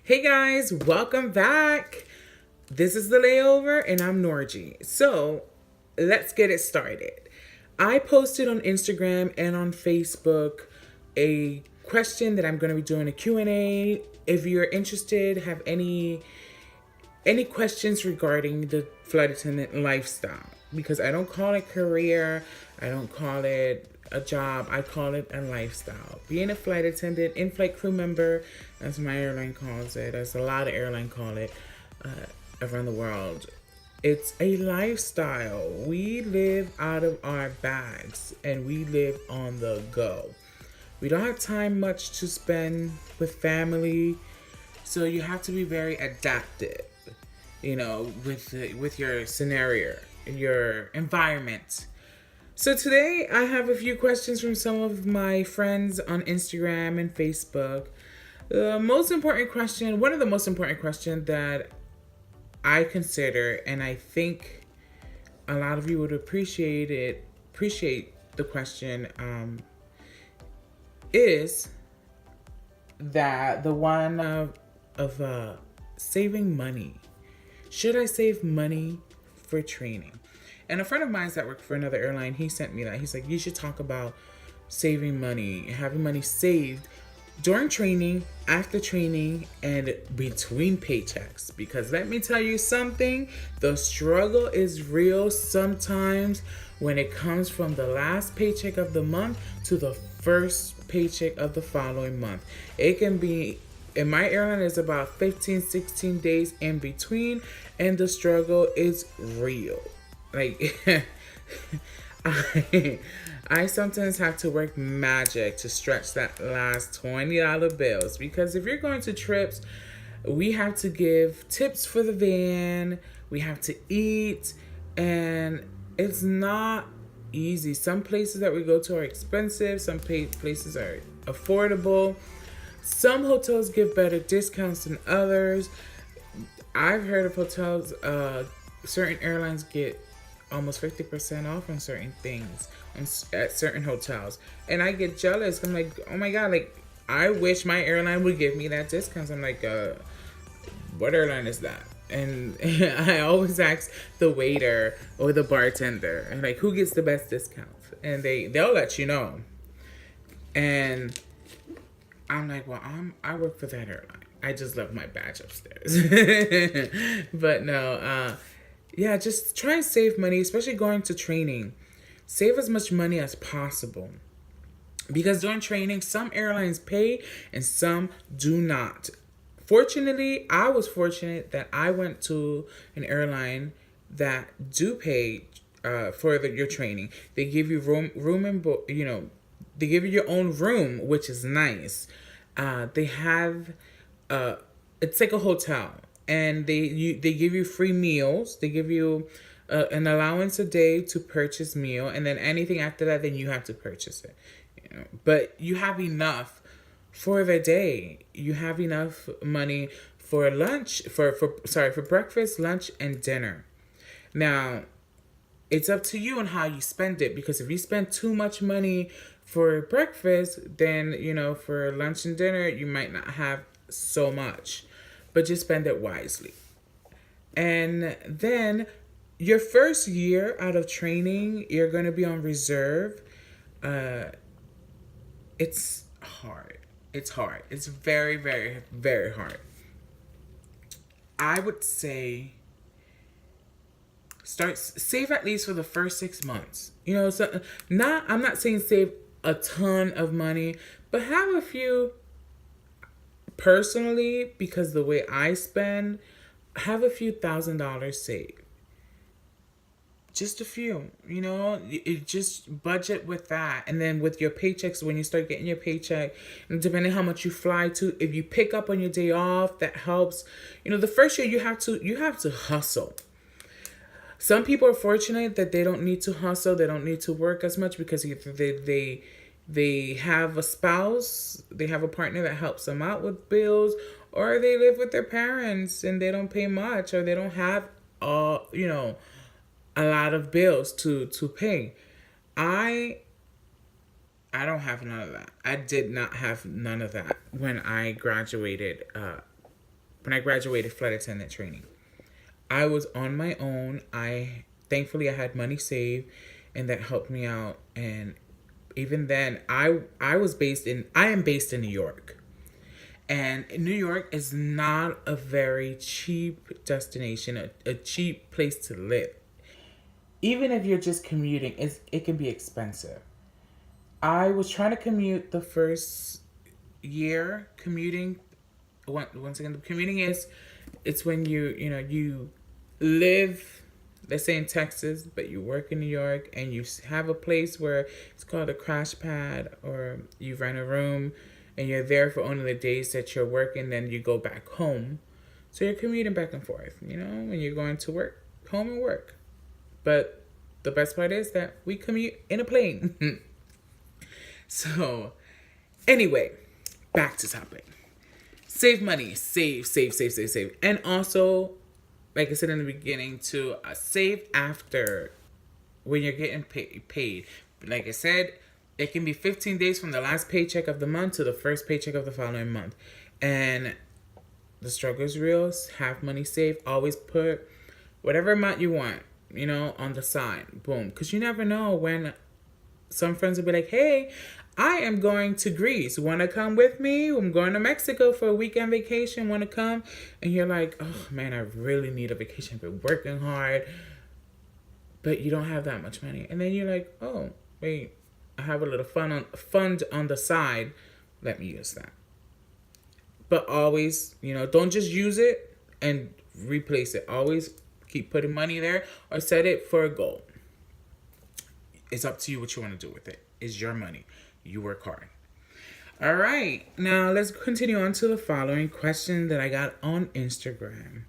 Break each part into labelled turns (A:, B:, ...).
A: Hey guys, welcome back. This is the layover, and I'm Norgie. So let's get it started. I posted on Instagram and on Facebook a question that I'm going to be doing a Q&A. If you're interested, have any questions regarding the flight attendant lifestyle, because I don't call it career, I don't call it a job, I call it a lifestyle. Being a flight attendant, in-flight crew member, as my airline calls it, as a lot of airlines call it around the world, it's a lifestyle. We live out of our bags and we live on the go. We don't have time much to spend with family, so you have to be very adaptive, with your scenario, your environment. So today I have a few questions from some of my friends on Instagram and Facebook. One of the most important questions that I consider, and I think a lot of you would appreciate the question, is that the one of saving money. Should I save money for training? And a friend of mine that worked for another airline, he sent me that. He's like, you should talk about saving money, having money saved during training, after training, and between paychecks. Because let me tell you something, the struggle is real sometimes when it comes from the last paycheck of the month to the first paycheck of the following month. It can be, in my airline, is about 15, 16 days in between, and the struggle is real. Like, I sometimes have to work magic to stretch that last $20 bills, because if you're going to trips, we have to give tips for the van, we have to eat, and it's not easy. Some places that we go to are expensive, some places are affordable. Some hotels give better discounts than others. I've heard of hotels, certain airlines get almost 50% off on certain things at certain hotels. And I get jealous. I'm like, oh my God, like, I wish my airline would give me that discount. I'm like, what airline is that? And I always ask the waiter or the bartender, and like, who gets the best discount? And they'll let you know. And I'm like, well, I work for that airline. I just left my badge upstairs. But no, yeah, just try and save money, especially going to training. Save as much money as possible. Because during training, some airlines pay and some do not. Fortunately, I was fortunate that I went to an airline that do pay for your training. They give you room and they give you your own room, which is nice. They have it's like a hotel, and they give you free meals. They give you an allowance a day to purchase meal, and then anything after that, then you have to purchase it. But you have enough for the day. You have enough money for lunch, for breakfast, lunch, and dinner. Now, it's up to you on how you spend it, because if you spend too much money for breakfast, then, for lunch and dinner, you might not have so much. But just spend it wisely. And then your first year out of training, you're going to be on reserve. It's hard. It's hard. It's very, very, very hard. I would say save at least for the first 6 months. I'm not saying save a ton of money, but have a few. Personally, because the way I spend, have a few $1,000s saved. Just a few, you just budget with that. And then with your paychecks, when you start getting your paycheck, and depending how much you fly to, if you pick up on your day off, that helps. The first year you have to hustle. Some people are fortunate that they don't need to hustle, they don't need to work as much, because they have a spouse, they have a partner that helps them out with bills, or they live with their parents and they don't pay much, or they don't have a lot of bills to pay. I don't have none of that. I did not have none of that when I graduated when I graduated flight attendant training. I was on my own. Thankfully I had money saved, and that helped me out. And even then, I am based in New York. And New York is not a very cheap destination, a cheap place to live. Even if you're just commuting, it can be expensive. I was trying to commute the first year. Commuting, once again, the commuting it's when you live, let's say in Texas, but you work in New York, and you have a place where it's called a crash pad, or you rent a room and you're there for only the days that you're working, then you go back home. So you're commuting back and forth, when you're going to work, home and work. But the best part is that we commute in a plane. So, anyway, back to topic. Save money. Save. And also, like I said in the beginning, to save after when you're getting paid. Like I said, it can be 15 days from the last paycheck of the month to the first paycheck of the following month. And the struggle is real. Have money saved. Always put whatever amount you want, on the side. Boom. Because you never know when some friends will be like, hey, I am going to Greece. Want to come with me? I'm going to Mexico for a weekend vacation. Want to come? And you're like, oh, man, I really need a vacation. I've been working hard. But you don't have that much money. And then you're like, oh, wait, I have a little fund on the side. Let me use that. But always, don't just use it and replace it. Always keep putting money there or set it for a goal. It's up to you what you want to do with it. It's your money. You work hard. All right. Now let's continue on to the following question that I got on Instagram.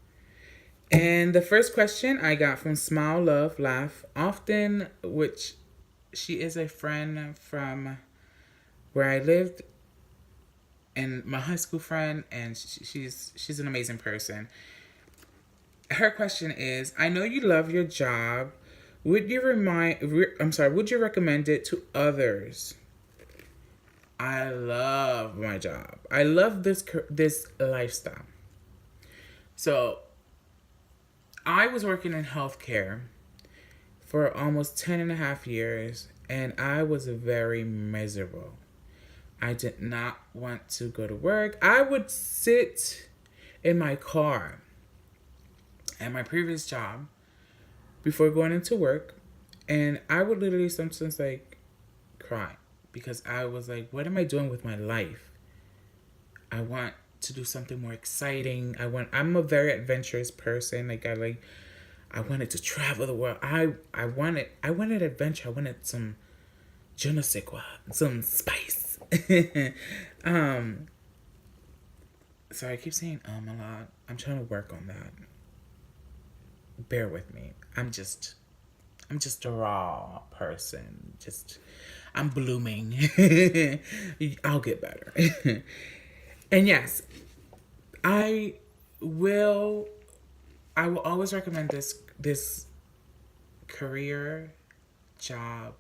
A: And the first question I got from Smile, Love, Laugh, Often, which she is a friend from where I lived, and my high school friend, and she's an amazing person. Her question is, I know you love your job. Would you recommend it to others? I love my job. I love this lifestyle. So, I was working in healthcare for almost 10 and a half years, and I was very miserable. I did not want to go to work. I would sit in my car at my previous job before going into work, and I would literally sometimes cry because I was like, what am I doing with my life? I want to do something more exciting. I'm a very adventurous person. I wanted to travel the world. I wanted adventure. I wanted some je ne sais quoi, some spice. So I keep saying a lot. I'm trying to work on that. Bear with me. I'm just a raw person. I'm blooming. I'll get better. And yes, I will always recommend this career, job,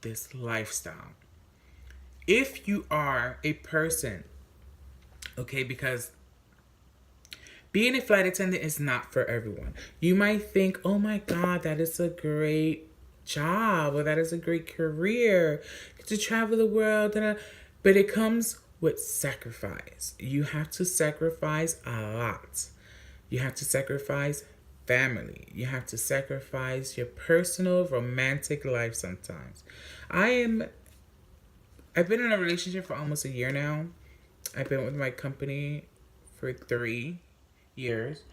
A: this lifestyle. If you are a person, okay, because being a flight attendant is not for everyone. You might think, oh my God, that is a great job, or that is a great career, to travel the world, but it comes with sacrifice. You have to sacrifice a lot. You have to sacrifice family. You have to sacrifice your personal romantic life sometimes. I've been in a relationship for almost a year now. I've been with my company for 3 years,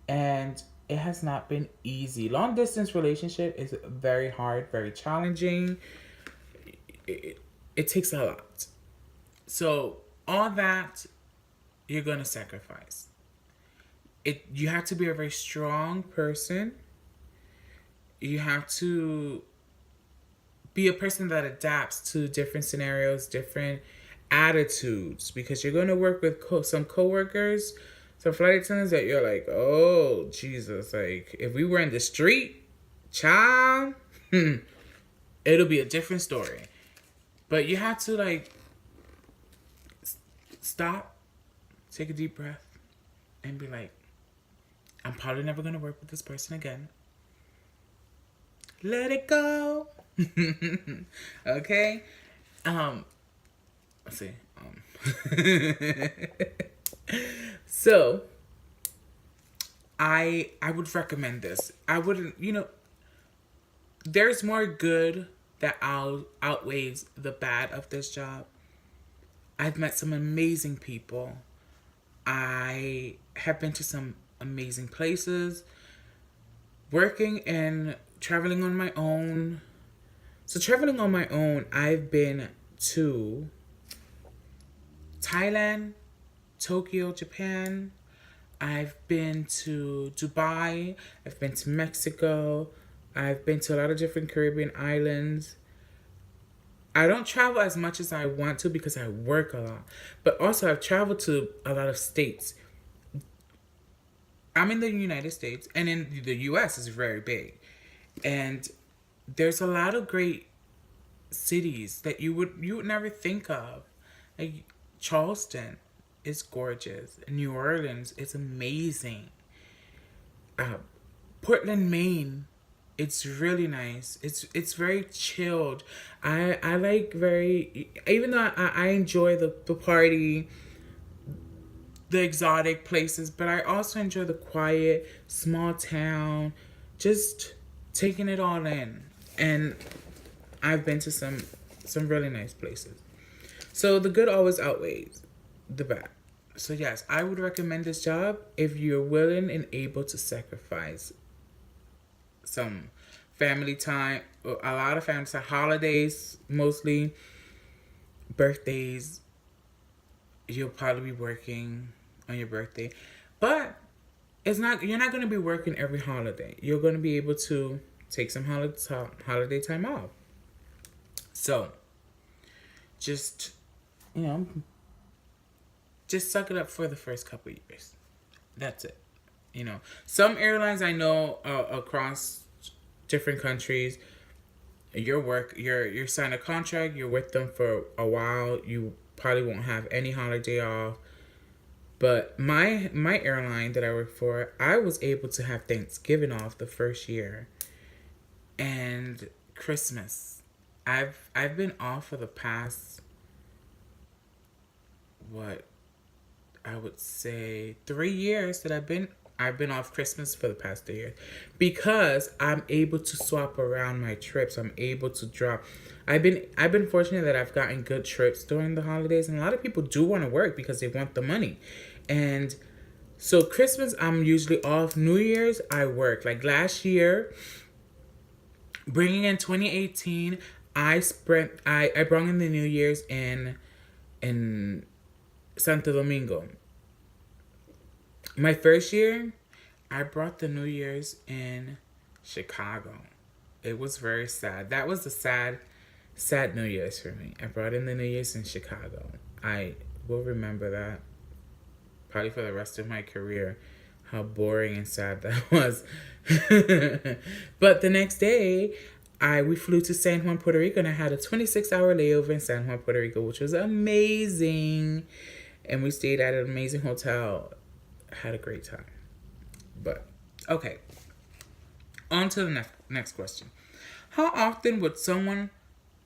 A: and it has not been easy. Long distance relationship is very hard, very challenging. It takes a lot. So all that you're gonna sacrifice. You have to be a very strong person. You have to be a person that adapts to different scenarios, different attitudes, because you're going to work with some coworkers, some flight attendants that you're like, oh, Jesus, if we were in the street, child, it'll be a different story. But you have to, stop, take a deep breath, and be like, I'm probably never going to work with this person again. Let it go. Okay? Let's see. So, I would recommend this. I wouldn't, there's more good that outweighs the bad of this job. I've met some amazing people. I have been to some amazing places. Working and traveling on my own. So traveling on my own, I've been to Thailand, Tokyo, Japan. I've been to Dubai. I've been to Mexico. I've been to a lot of different Caribbean islands. I don't travel as much as I want to because I work a lot. But also I've traveled to a lot of states. I'm in the United States, and in the US is very big. And there's a lot of great cities that you would never think of. Like Charleston is gorgeous. New Orleans is amazing. Portland, Maine, it's really nice. It's very chilled. I like very, even though I enjoy the party, the exotic places, but I also enjoy the quiet, small town, just taking it all in. And I've been to some really nice places. So the good always outweighs the bad. So yes, I would recommend this job if you're willing and able to sacrifice some family time, a lot of family time, holidays, mostly birthdays. You'll probably be working on your birthday, but you're not going to be working every holiday. You're going to be able to take some holiday time off. So just just suck it up for the first couple years. That's it. Some airlines I know across different countries, you're signing a contract, you're with them for a while, you probably won't have any holiday off. But my airline that I work for, I was able to have Thanksgiving off the first year, and Christmas. I've been off for the past, what I would say 3 years that I've been off Christmas for the past 3 years, because I'm able to swap around my trips. I'm able to drop. I've been fortunate that I've gotten good trips during the holidays, and a lot of people do want to work because they want the money. And so Christmas I'm usually off. New Year's I work. Like last year, bringing in 2018, I brought in the New Year's in Santo Domingo. My first year, I brought the New Year's in Chicago. It was very sad. That was a sad New Year's for me. I brought in the New Year's in Chicago. I will remember that probably for the rest of my career, how boring and sad that was. But the next day, we flew to San Juan, Puerto Rico, and I had a 26-hour layover in San Juan, Puerto Rico, which was amazing. And we stayed at an amazing hotel. Had a great time. But, okay. On to the next question. How often would someone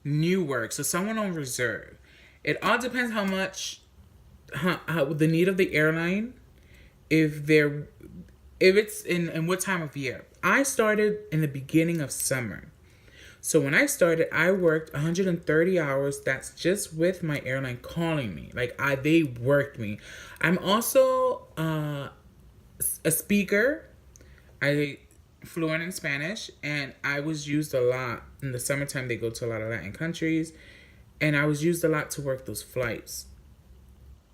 A: new work? So someone on reserve. It all depends how much, how the need of the airline, if it's in what time of year. I started in the beginning of summer. So when I started, I worked 130 hours. That's just with my airline calling me. Like they worked me. I'm also a speaker. I fluent in Spanish, and I was used a lot in the summertime. They go to a lot of Latin countries, and I was used a lot to work those flights.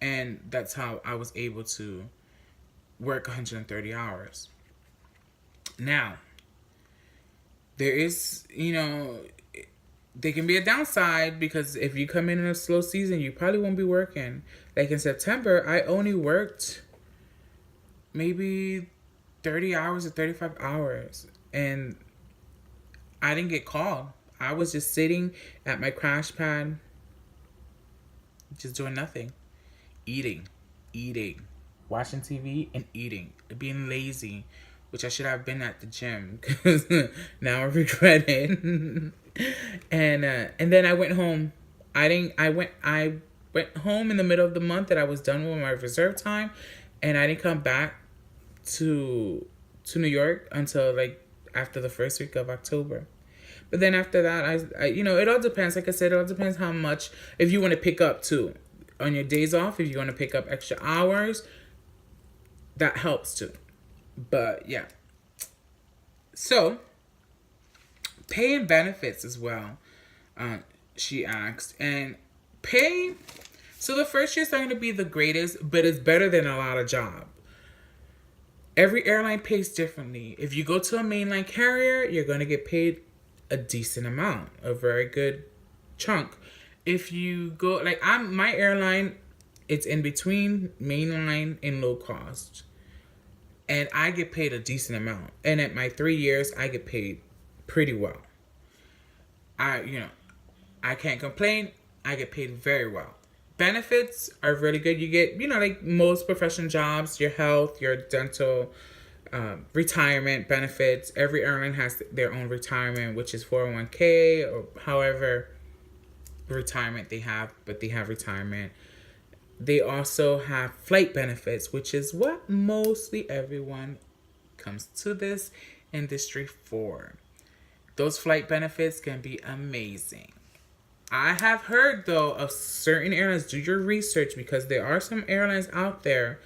A: And that's how I was able to work 130 hours. Now, there is, there can be a downside, because if you come in a slow season, you probably won't be working. Like in September, I only worked maybe 30 hours or 35 hours, and I didn't get called. I was just sitting at my crash pad, just doing nothing, eating. watching TV, and eating, being lazy, which I should have been at the gym because now I regret it. And then I went home. I went home in the middle of the month that I was done with my reserve time, and I didn't come back to New York until like after the first week of October. But then after that, I it all depends. Like I said, it all depends how much, if you want to pick up too on your days off. If you want to pick up extra hours, that helps too. But yeah. So, pay and benefits as well. She asked, and pay. So the first year's not going to be the greatest, but it's better than a lot of jobs. Every airline pays differently. If you go to a mainline carrier, you're going to get paid a decent amount, a very good chunk. If you go, like my airline, it's in between mainline and low cost. And I get paid a decent amount. And at my 3 years, I get paid pretty well. I can't complain. I get paid very well. Benefits are really good. You get, like most professional jobs, your health, your dental, retirement benefits. Every airline has their own retirement, which is 401k or however retirement they have, but they have retirement. They also have flight benefits, which is what mostly everyone comes to this industry for. Those flight benefits can be amazing. I have heard, though, of certain airlines, do your research, because there are some airlines out there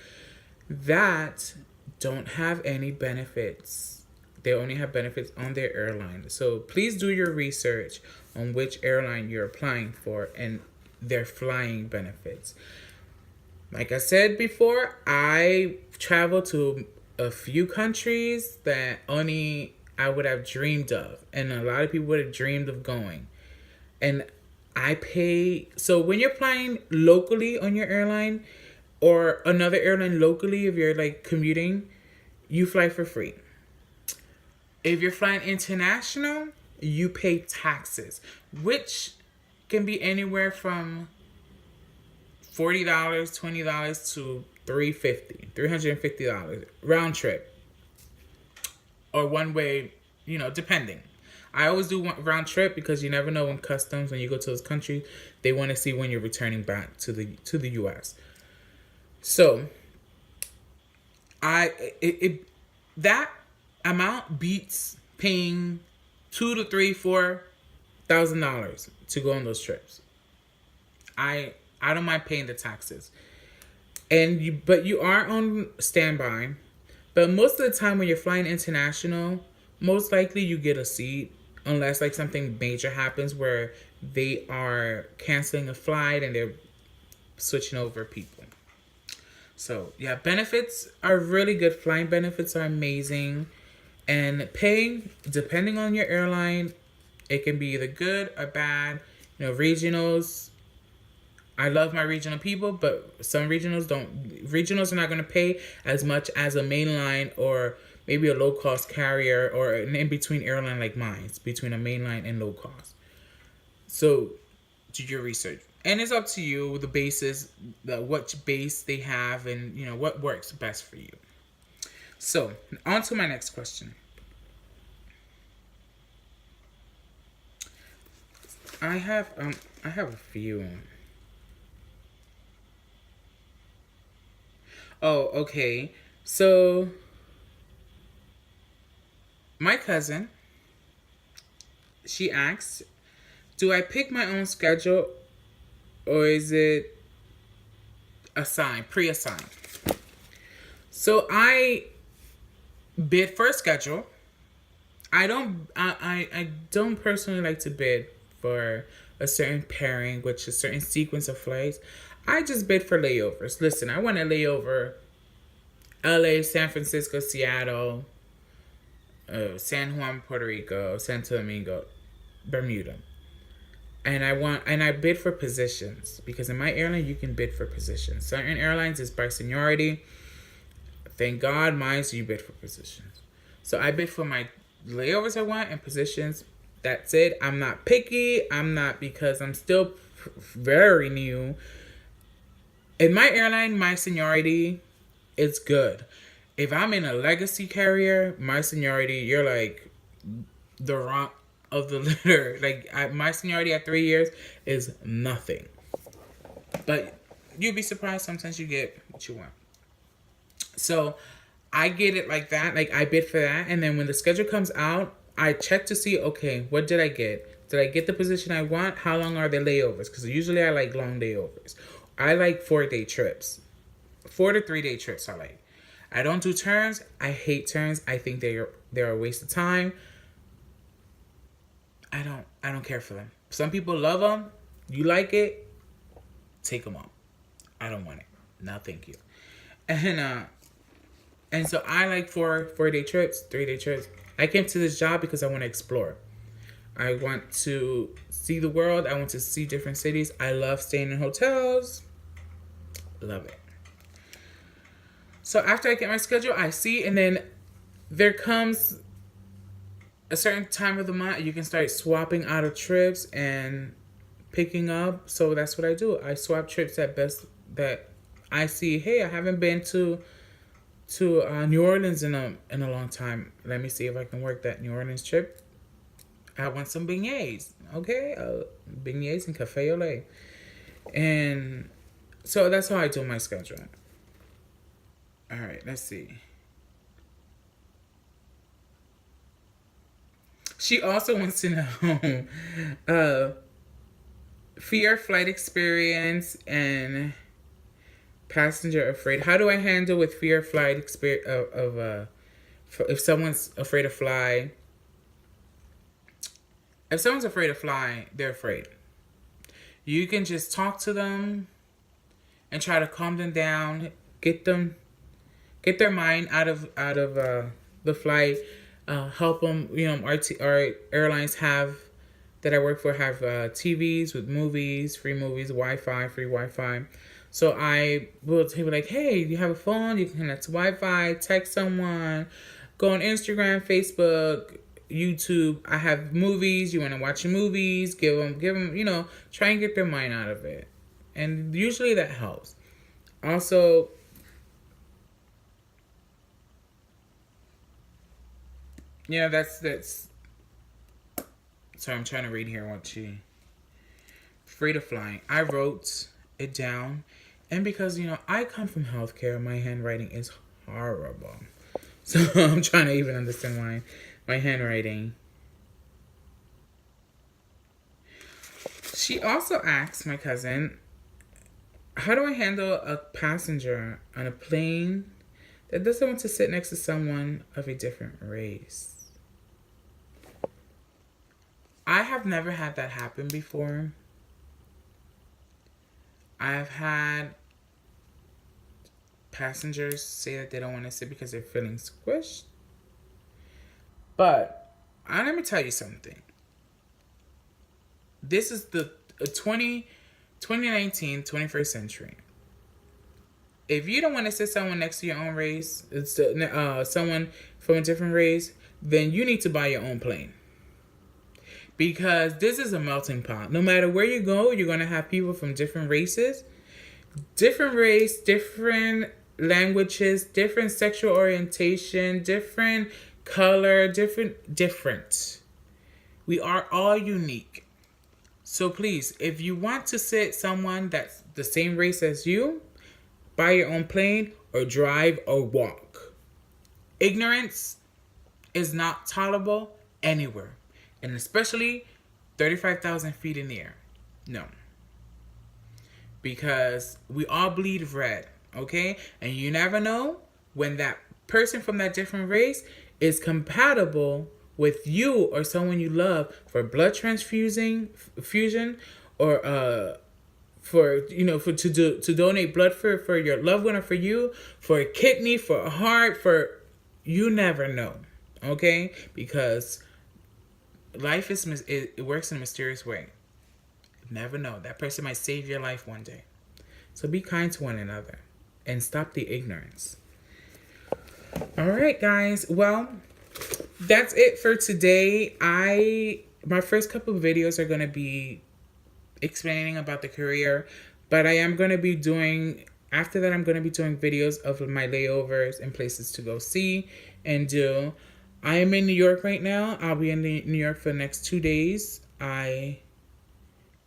A: that don't have any benefits. They only have benefits on their airline. So please do your research on which airline you're applying for and their flying benefits. Like I said before, I traveled to a few countries that only I would have dreamed of, and a lot of people would have dreamed of going. And I pay. So when you're flying locally on your airline or another airline locally, if you're like commuting, you fly for free. If you're flying international, you pay taxes, which can be anywhere from $40, $20 to $350 round trip, or one way, depending. I always do one round trip because you never know when customs, when you go to those countries, they want to see when you're returning back to the U.S. So, that amount beats paying $2,000 to $4,000 to go on those trips. I don't mind paying the taxes, but you are on standby. But most of the time when you're flying international, most likely you get a seat, unless like something major happens where they are canceling a flight and they're switching over people. So yeah, benefits are really good. Flying benefits are amazing. And paying, depending on your airline, it can be either good or bad. Regionals, I love my regional people, but some regionals don't. Regionals are not going to pay as much as a mainline or maybe a low-cost carrier or an in-between airline like mine. It's between a mainline and low-cost. So do your research. And it's up to you, the bases, what base they have, and what works best for you. So on to my next question. I have a few. Oh, okay. So my cousin, she asks, do I pick my own schedule or is it pre-assigned? So I bid for a schedule. I don't personally like to bid for a certain pairing, which is a certain sequence of flights. I just bid for layovers. Listen, I want to layover LA, San Francisco, Seattle, San Juan, Puerto Rico, Santo Domingo, Bermuda. And I bid for positions, because in my airline you can bid for positions. Certain airlines is by seniority. Thank God mine, so you bid for positions. So I bid for my layovers I want and positions. That's it. I'm not picky. I'm not, because I'm still very new. In my airline, my seniority it's good. If I'm in a legacy carrier, my seniority, you're like the rock of the litter. Like my seniority at 3 years is nothing. But you'd be surprised sometimes you get what you want. So I get it like that. Like I bid for that, and then when the schedule comes out, I check to see, okay, what did I get? Did I get the position I want? How long are the layovers? Because usually I like long layovers. I like 4-day trips. 4 to 3 day trips I like. I don't do turns. I hate turns. I think they're a waste of time. I don't care for them. Some people love them. You like it? Take them on. I don't want it. No, thank you. And so I like 4-day trips, 3-day trips. I came to this job because I want to explore. I want to see the world. I want to see different cities. I love staying in hotels. Love it. So after I get my schedule, I see, and then there comes a certain time of the month you can start swapping out of trips and picking up. So that's what I do. I swap trips that I see. Hey, I haven't been to New Orleans in a long time. Let me see if I can work that New Orleans trip. I want some beignets. Okay, beignets and cafe au lait. And so that's how I do my schedule. All right, let's see. She also wants to know fear, flight experience, and passenger afraid. How do I handle with fear, flight experience if someone's afraid to fly? If someone's afraid to fly, they're afraid. You can just talk to them and try to calm them down, get their mind out of the flight. Help them. Our airlines that I work for have TVs with movies, free Wi-Fi, free Wi-Fi. So I will be like, hey, you have a phone? You can connect to Wi-Fi, text someone, go on Instagram, Facebook, YouTube. I have movies. You want to watch movies? Give them. Try and get their mind out of it, and usually that helps. Also, that's. Sorry, I'm trying to read here what she. Afraid of flying. I wrote it down, and because I come from healthcare, my handwriting is horrible. So I'm trying to even understand my handwriting. She also asked my cousin, how do I handle a passenger on a plane that doesn't want to sit next to someone of a different race? I have never had that happen before. I've had passengers say that they don't want to sit because they're feeling squished. But let me tell you something. This is the 2019, 21st century. If you don't want to sit someone next to your own race, it's someone from a different race, then you need to buy your own plane. Because this is a melting pot. No matter where you go, you're going to have people from different races, different race, different languages, different sexual orientation, different color, different. We are all unique. So please, if you want to sit someone that's the same race as you, buy your own plane or drive or walk. Ignorance is not tolerable anywhere. And especially 35,000 feet in the air. No. Because we all bleed red, okay? And you never know when that person from that different race is compatible with you or someone you love for blood transfusion or to donate blood for your loved one or for you, for a kidney, for a heart, you never know, okay? Because life it works in a mysterious way. You never know. That person might save your life one day. So be kind to one another and stop the ignorance. All right, guys. Well, that's it for today. My first couple of videos are going to be explaining about the career, but I am going to be doing After that, I'm going to be doing videos of my layovers and places to go see and do. I am in New York right now. I'll be in New York for the next 2 days. I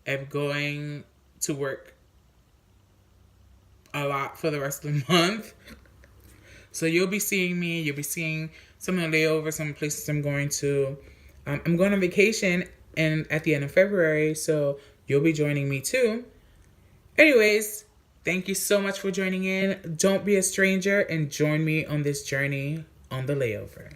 A: am going to work a lot for the rest of the month. So you'll be seeing me. You'll be seeing some of the layovers, some places I'm going to. I'm going on vacation and at the end of February, so you'll be joining me too. Anyways, thank you so much for joining in. Don't be a stranger and join me on this journey on the layover.